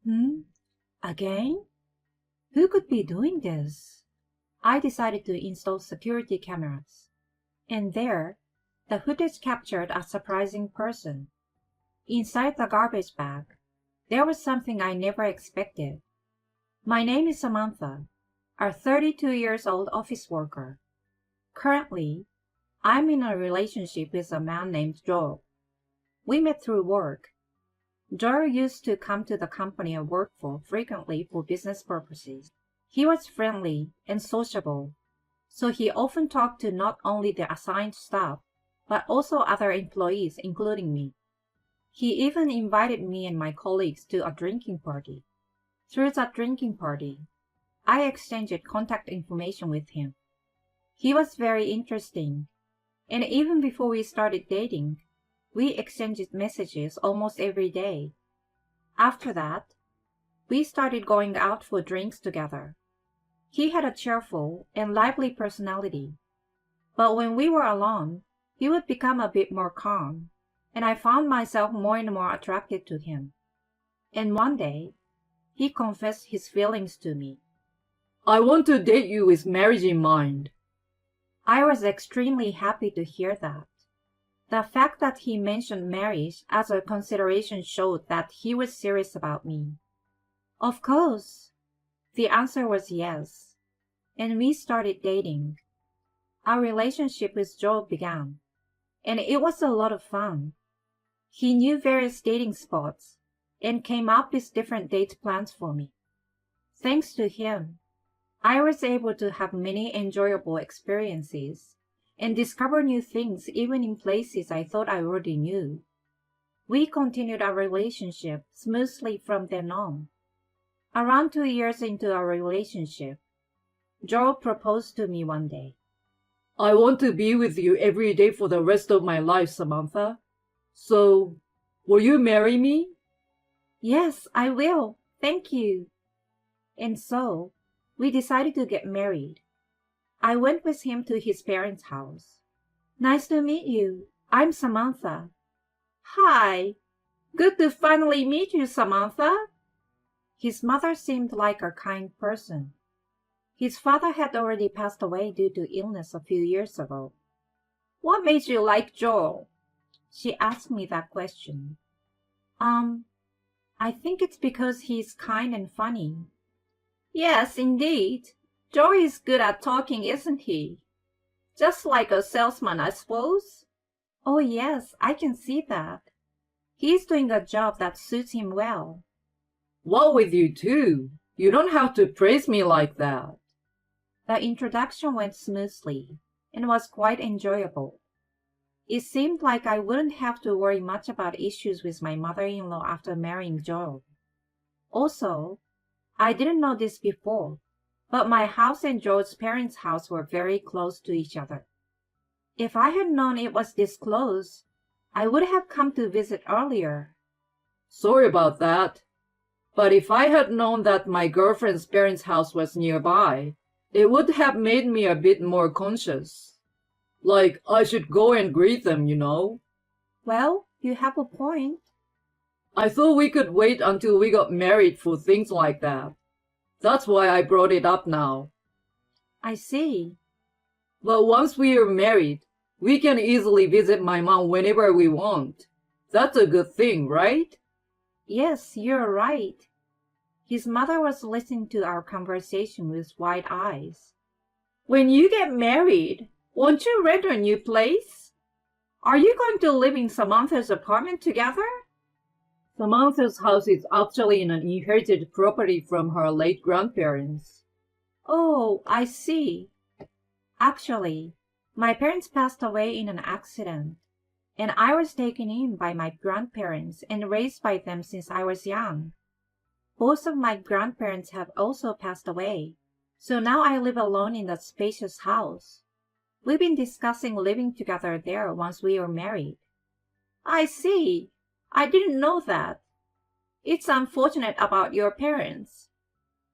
Hmm? Again? Who could be doing this? I decided to install security cameras. And there, the footage captured a surprising person. Inside the garbage bag, there was something I never expected. My name is Samantha, a 32 years old office worker. Currently, I'm in a relationship with a man named Joe. We met through work. Joe used to come to the company I worked for frequently for business purposes. He was friendly and sociable, so he often talked to not only the assigned staff, but also other employees, including me. He even invited me and my colleagues to a drinking party. Through that drinking party, I exchanged contact information with him. He was very interesting, and even before we started dating, we exchanged messages almost every day. After that, we started going out for drinks together. He had a cheerful and lively personality, but when we were alone, he would become a bit more calm, and I found myself more and more attracted to him. And one day, he confessed his feelings to me. I want to date you with marriage in mind. I was extremely happy to hear that. The fact that he mentioned marriage as a consideration showed that he was serious about me. Of course. The answer was yes, and we started dating. Our relationship with Joe began, and it was a lot of fun. He knew various dating spots and came up with different date plans for me. Thanks to him, I was able to have many enjoyable experiences and discover new things even in places I thought I already knew. We continued our relationship smoothly from then on. Around 2 years into our relationship, Joe proposed to me one day. I want to be with you every day for the rest of my life, Samantha. So, will you marry me? Yes, I will. Thank you. And so, we decided to get married. I went with him to his parents' house. Nice to meet you. I'm Samantha. Hi. Good to finally meet you, Samantha. His mother seemed like a kind person. His father had already passed away due to illness a few years ago. What made you like Joel? She asked me that question. Um, I think it's because he's kind and funny. Yes, indeed. Joe is good at talking, isn't he? Just like a salesman, I suppose. Oh, yes, I can see that. He's doing a job that suits him well. Well, with you too. You don't have to praise me like that. The introduction went smoothly and was quite enjoyable. It seemed like I wouldn't have to worry much about issues with my mother-in-law after marrying Joe. Also, I didn't know this before, but my house and Joe's parents' house were very close to each other. If I had known it was this close, I would have come to visit earlier. Sorry about that. But if I had known that my girlfriend's parents' house was nearby, it would have made me a bit more conscious. Like, I should go and greet them, you know? Well, you have a point. I thought we could wait until we got married for things like that. That's why I brought it up now. I see. But once we are married, we can easily visit my mom whenever we want. That's a good thing, right? Yes, you're right. His mother was listening to our conversation with wide eyes. When you get married, won't you rent a new place? Are you going to live in Samantha's apartment together? Samantha's house is actually an inherited property from her late grandparents. Oh, I see. Actually, my parents passed away in an accident, and I was taken in by my grandparents and raised by them since I was young. Both of my grandparents have also passed away, so now I live alone in that spacious house. We've been discussing living together there once we are married. I see. I didn't know that. It's unfortunate about your parents.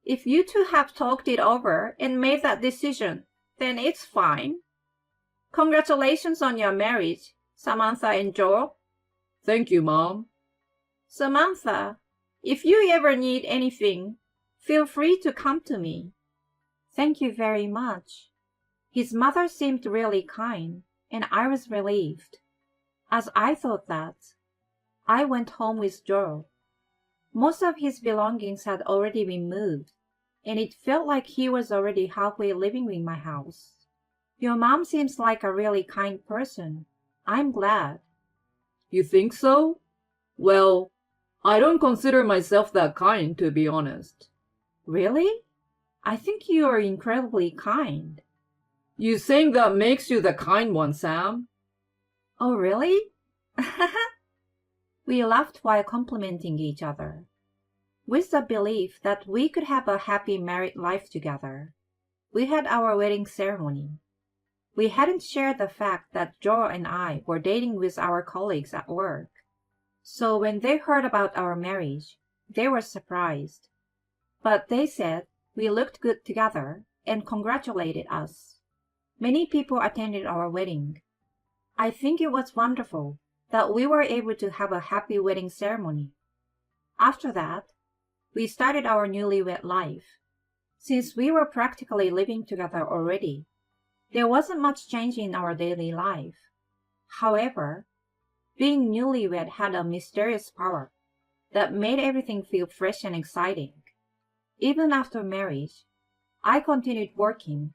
If you two have talked it over and made that decision, then it's fine. Congratulations on your marriage, Samantha and Joel. Thank you, Mom. Samantha, If you ever need anything, feel free to come to me. Thank you very much. His mother seemed really kind, and I was relieved. As I thought that, I went home with Joe. Most of his belongings had already been moved, and it felt like he was already halfway living in my house. Your mom seems like a really kind person. I'm glad. You think so? Well, I don't consider myself that kind, to be honest. Really? I think you are incredibly kind. You saying that makes you the kind one, Sam? Oh, really? We laughed while complimenting each other, with the belief that we could have a happy married life together. We had our wedding ceremony. We hadn't shared the fact that Joe and I were dating with our colleagues at work. So when they heard about our marriage, they were surprised. But they said we looked good together and congratulated us. Many people attended our wedding. I think it was wonderful that we were able to have a happy wedding ceremony. After that, we started our newlywed life. Since we were practically living together already, there wasn't much change in our daily life. However, being newlywed had a mysterious power that made everything feel fresh and exciting. Even after marriage, I continued working,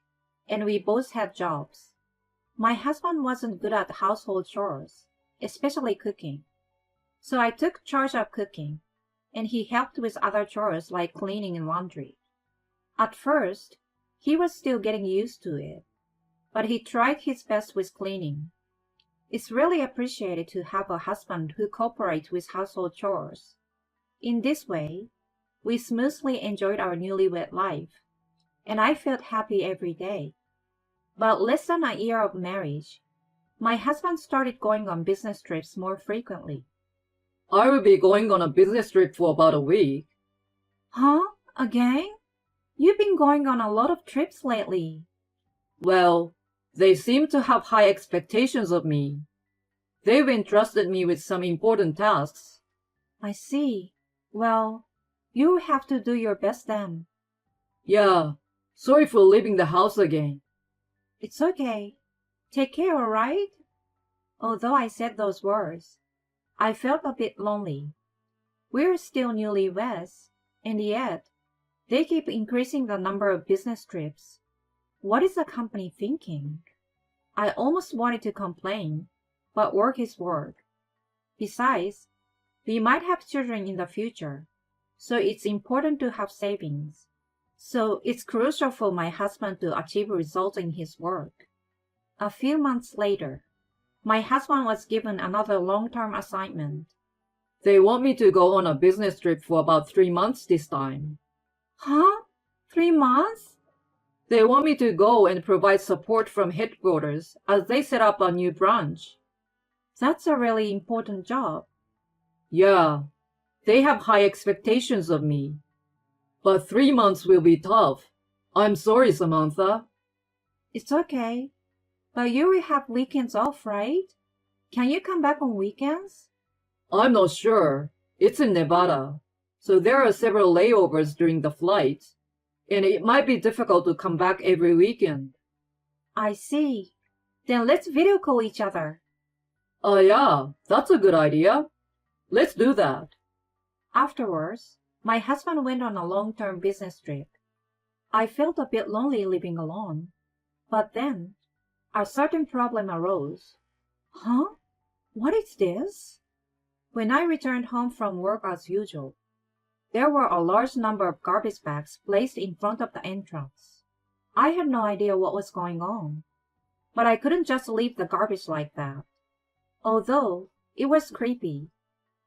and we both had jobs. My husband wasn't good at household chores, especially cooking. So I took charge of cooking, and he helped with other chores like cleaning and laundry. At first, he was still getting used to it, but he tried his best with cleaning. It's really appreciated to have a husband who cooperates with household chores. In this way, we smoothly enjoyed our newlywed life, and I felt happy every day. But less than a year of marriage, my husband started going on business trips more frequently. I will be going on a business trip for about a week. Huh? Again? You've been going on a lot of trips lately. Well, they seem to have high expectations of me. They've entrusted me with some important tasks. I see. Well, you'll have to do your best then. Yeah, sorry for leaving the house again. It's okay. Take care, all right? Although I said those words, I felt a bit lonely. We're still newlyweds, and yet they keep increasing the number of business trips. What is the company thinking? I almost wanted to complain, but work is work. Besides, we might have children in the future, so it's important to have savings. So it's crucial for my husband to achieve results in his work. A few months later, my husband was given another long-term assignment. They want me to go on a business trip for about 3 months this time. Huh? 3 months? They want me to go and provide support from headquarters as they set up a new branch. That's a really important job. Yeah, they have high expectations of me. But 3 months will be tough. I'm sorry, Samantha. It's okay. But you will have weekends off, right? Can you come back on weekends? I'm not sure. It's in Nevada, so there are several layovers during the flight, and it might be difficult to come back every weekend. I see. Then let's video call each other. Yeah, that's a good idea. Let's do that. Afterwards, my husband went on a long-term business trip. I felt a bit lonely living alone. But then, a certain problem arose. Huh? What is this? When I returned home from work as usual, there were a large number of garbage bags placed in front of the entrance. I had no idea what was going on, but I couldn't just leave the garbage like that. Although it was creepy,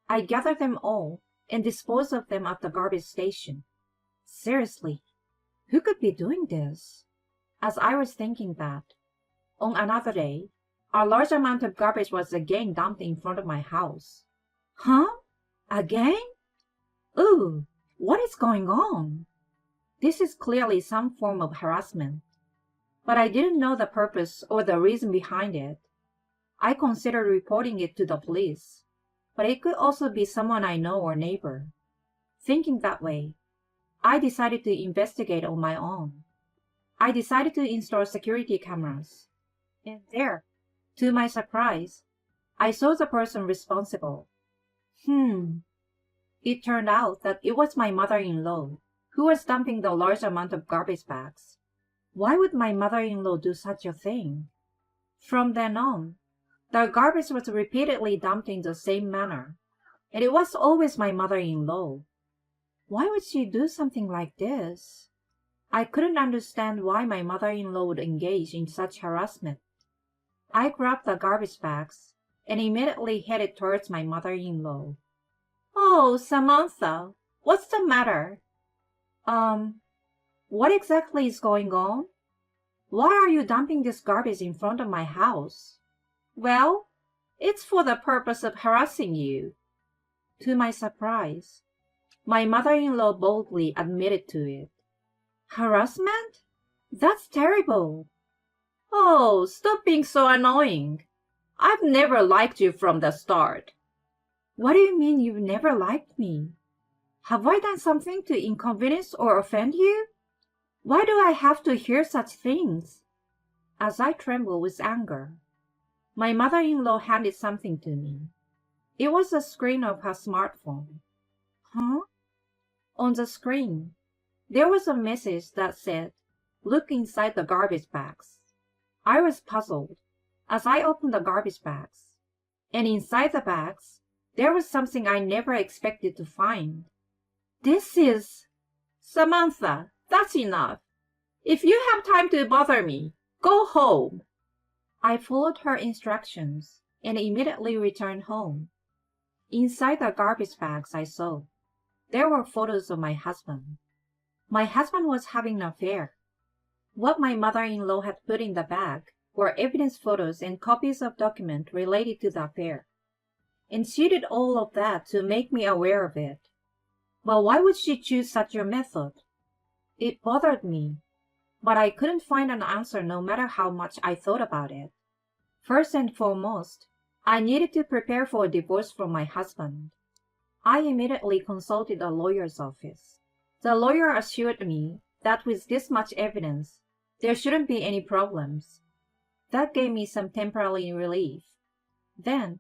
I gathered them all and disposed of them at the garbage station. Seriously, who could be doing this? As I was thinking that, on another day, a large amount of garbage was again dumped in front of my house. Huh? Again? Ooh, what is going on? This is clearly some form of harassment. But I didn't know the purpose or the reason behind it. I considered reporting it to the police, but it could also be someone I know or neighbor. Thinking that way, I decided to investigate on my own. I decided to install security cameras. And there, to my surprise, I saw the person responsible. It turned out that it was my mother-in-law, who was dumping the large amount of garbage bags. Why would my mother-in-law do such a thing? From then on, the garbage was repeatedly dumped in the same manner, and it was always my mother-in-law. Why would she do something like this? I couldn't understand why my mother-in-law would engage in such harassment. I grabbed the garbage bags and immediately headed towards my mother-in-law. "Oh, Samantha, what's the matter?" What exactly is going on? Why are you dumping this garbage in front of my house?" "Well, it's for the purpose of harassing you." To my surprise, my mother-in-law boldly admitted to it. "Harassment? That's terrible." "Oh, stop being so annoying. I've never liked you from the start." "What do you mean you've never liked me? Have I done something to inconvenience or offend you? Why do I have to hear such things?" As I trembled with anger, my mother-in-law handed something to me. It was the screen of her smartphone. Huh? On the screen, there was a message that said, "Look inside the garbage bags." I was puzzled as I opened the garbage bags, and inside the bags, there was something I never expected to find. This is... "Samantha, that's enough. If you have time to bother me, go home." I followed her instructions and immediately returned home. Inside the garbage bags I saw, there were photos of my husband. My husband was having an affair. What my mother-in-law had put in the bag were evidence photos and copies of documents related to the affair. And she did all of that to make me aware of it. But why would she choose such a method? It bothered me, but I couldn't find an answer no matter how much I thought about it. First and foremost, I needed to prepare for a divorce from my husband. I immediately consulted a lawyer's office. The lawyer assured me that with this much evidence, there shouldn't be any problems. That gave me some temporary relief. Then,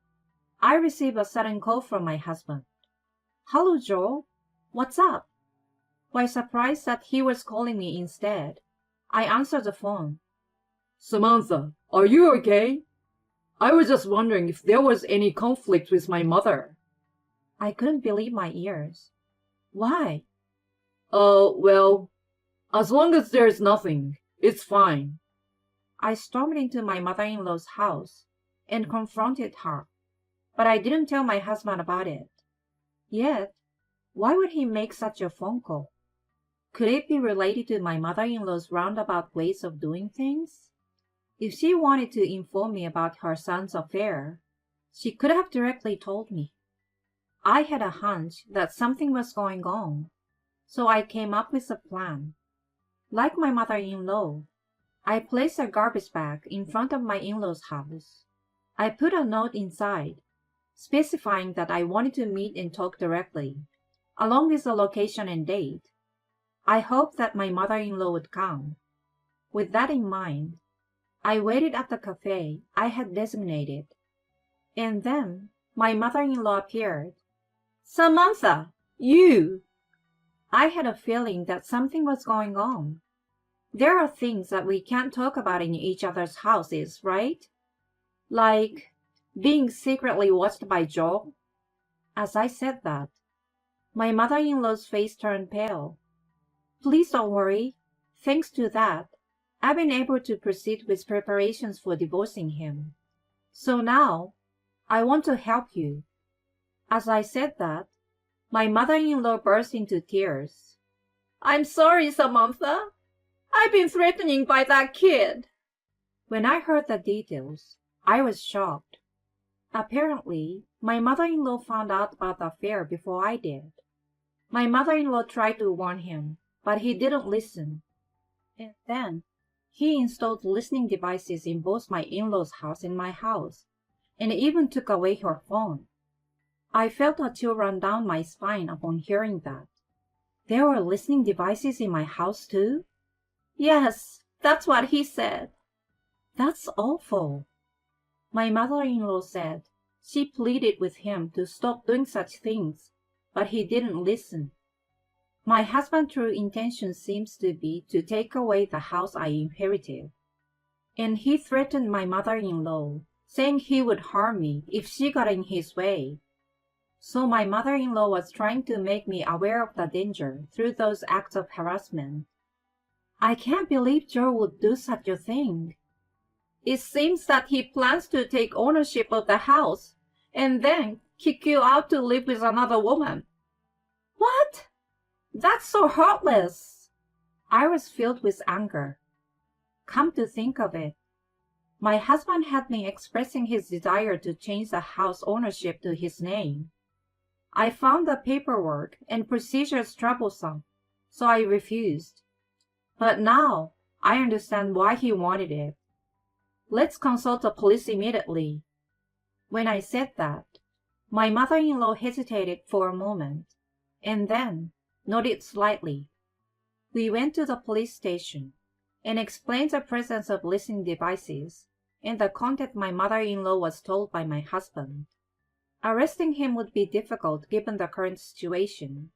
I received a sudden call from my husband. "Hello, Joe. What's up?" While surprised that he was calling me instead, I answered the phone. "Samantha, are you okay? I was just wondering if there was any conflict with my mother." I couldn't believe my ears. "Why?" Well, as long as there's nothing, it's fine." I stormed into my mother-in-law's house and confronted her, but I didn't tell my husband about it. Yet, why would he make such a phone call? Could it be related to my mother-in-law's roundabout ways of doing things? If she wanted to inform me about her son's affair, she could have directly told me. I had a hunch that something was going on, so I came up with a plan. Like my mother-in-law, I placed a garbage bag in front of my in-law's house. I put a note inside, specifying that I wanted to meet and talk directly, along with the location and date. I hoped that my mother-in-law would come. With that in mind, I waited at the cafe I had designated, and then my mother-in-law appeared. "Samantha, you!" I had a feeling that something was going on. There are things that we can't talk about in each other's houses, right? Like being secretly watched by Joe. As I said that, my mother-in-law's face turned pale. "Please don't worry. Thanks to that, I've been able to proceed with preparations for divorcing him. So now, I want to help you." As I said that, my mother-in-law burst into tears. "I'm sorry, Samantha. I've been threatened by that kid." When I heard the details, I was shocked. Apparently, my mother-in-law found out about the affair before I did. My mother-in-law tried to warn him, but he didn't listen. And then, he installed listening devices in both my in-law's house and my house, and even took away her phone. I felt a chill run down my spine upon hearing that. There were listening devices in my house too? Yes, that's what he said. That's awful. My mother-in-law said she pleaded with him to stop doing such things, but he didn't listen. My husband's true intention seems to be to take away the house I inherited. And he threatened my mother-in-law, saying he would harm me if she got in his way. So my mother-in-law was trying to make me aware of the danger through those acts of harassment. I can't believe Joe would do such a thing. It seems that he plans to take ownership of the house and then kick you out to live with another woman. What? That's so heartless. I was filled with anger. Come to think of it, my husband had been expressing his desire to change the house ownership to his name. I found the paperwork and procedures troublesome, so I refused. But now I understand why he wanted it. Let's consult the police immediately. When I said that, my mother-in-law hesitated for a moment, and then nodded slightly. We went to the police station and explained the presence of listening devices and the content my mother-in-law was told by my husband. Arresting him would be difficult given the current situation,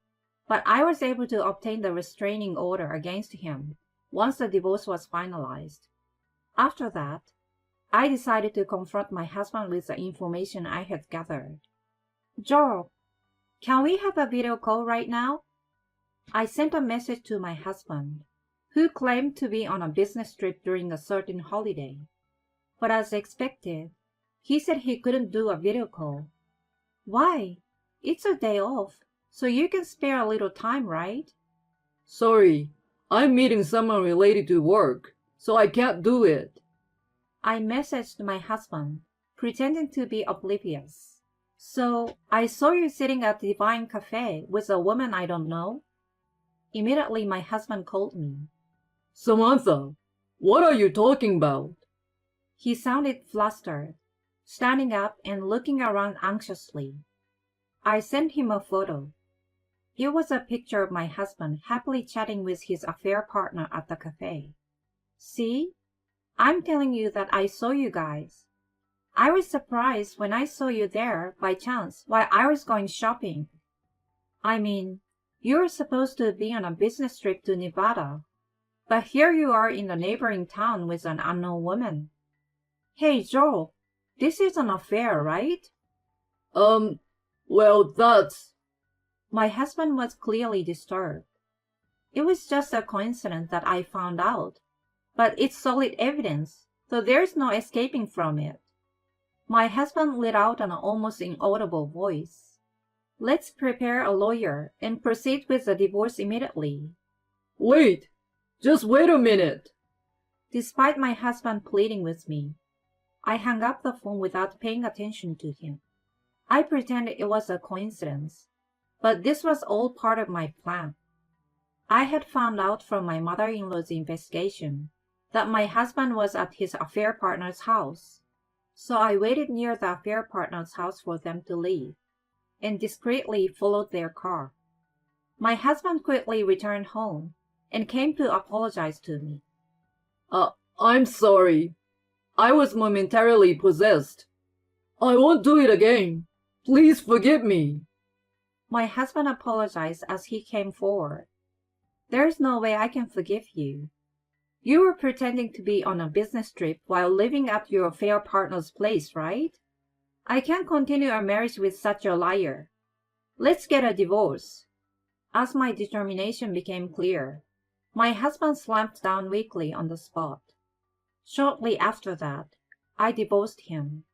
but I was able to obtain the restraining order against him once the divorce was finalized. After that, I decided to confront my husband with the information I had gathered. Joel, can we have a video call right now? I sent a message to my husband, who claimed to be on a business trip during a certain holiday. But as expected, he said he couldn't do a video call. Why? It's a day off, so you can spare a little time, right? Sorry, I'm meeting someone related to work, so I can't do it. I messaged my husband, pretending to be oblivious. So, I saw you sitting at Divine Cafe with a woman I don't know? Immediately my husband called me. Samantha, what are you talking about? He sounded flustered, standing up and looking around anxiously. I sent him a photo. It was a picture of my husband happily chatting with his affair partner at the cafe. See? I'm telling you that I saw you guys. I was surprised when I saw you there by chance while I was going shopping. I mean, you were supposed to be on a business trip to Nevada, but here you are in the neighboring town with an unknown woman. Hey, Joel, this is an affair, right? Well, that's... My husband was clearly disturbed. It was just a coincidence that I found out, but it's solid evidence, so there's no escaping from it. My husband let out an almost inaudible voice. Let's prepare a lawyer and proceed with the divorce immediately. Wait! Just wait a minute! Despite my husband pleading with me, I hung up the phone without paying attention to him. I pretended it was a coincidence, but this was all part of my plan. I had found out from my mother-in-law's investigation that my husband was at his affair partner's house, so I waited near the affair partner's house for them to leave, and discreetly followed their car. My husband quickly returned home and came to apologize to me. I'm sorry. I was momentarily possessed. I won't do it again. Please forgive me. My husband apologized as he came forward. There's no way I can forgive you. You were pretending to be on a business trip while living at your affair partner's place, right? I can't continue our marriage with such a liar. Let's get a divorce. As my determination became clear, my husband slumped down weakly on the spot. Shortly after that, I divorced him.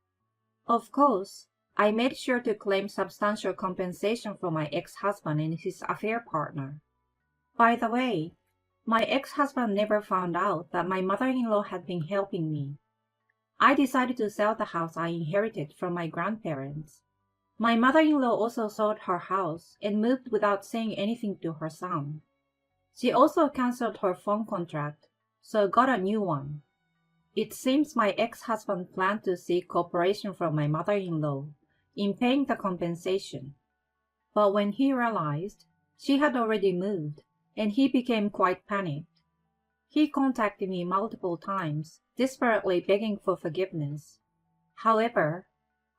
Of course, I made sure to claim substantial compensation from my ex-husband and his affair partner. By the way, my ex-husband never found out that my mother-in-law had been helping me. I decided to sell the house I inherited from my grandparents. My mother-in-law also sold her house and moved without saying anything to her son. She also canceled her phone contract, so got a new one. It seems my ex-husband planned to seek cooperation from my mother-in-law in paying the compensation. But when he realized She had already moved, and he became quite panicked. He contacted me multiple times, desperately begging for forgiveness. However,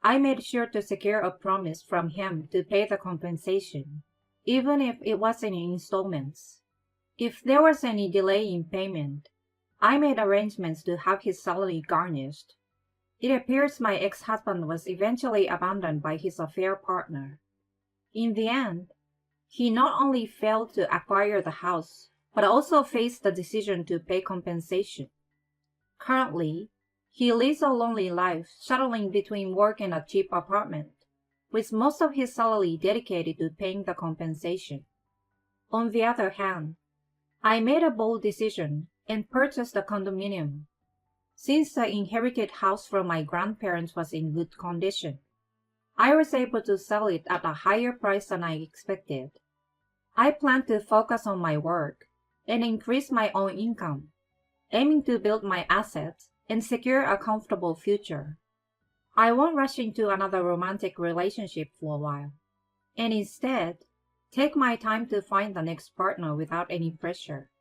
I made sure to secure a promise from him to pay the compensation, even if it was in installments. If there was any delay in payment, I made arrangements to have his salary garnished. It appears my ex-husband was eventually abandoned by his affair partner. In the end, he not only failed to acquire the house, but also faced the decision to pay compensation. Currently, he lives a lonely life, shuttling between work and a cheap apartment, with most of his salary dedicated to paying the compensation. On the other hand, I made a bold decision and purchased a condominium. Since the inherited house from my grandparents was in good condition, I was able to sell it at a higher price than I expected. I plan to focus on my work and increase my own income, aiming to build my assets and secure a comfortable future. I won't rush into another romantic relationship for a while, and instead, take my time to find the next partner without any pressure.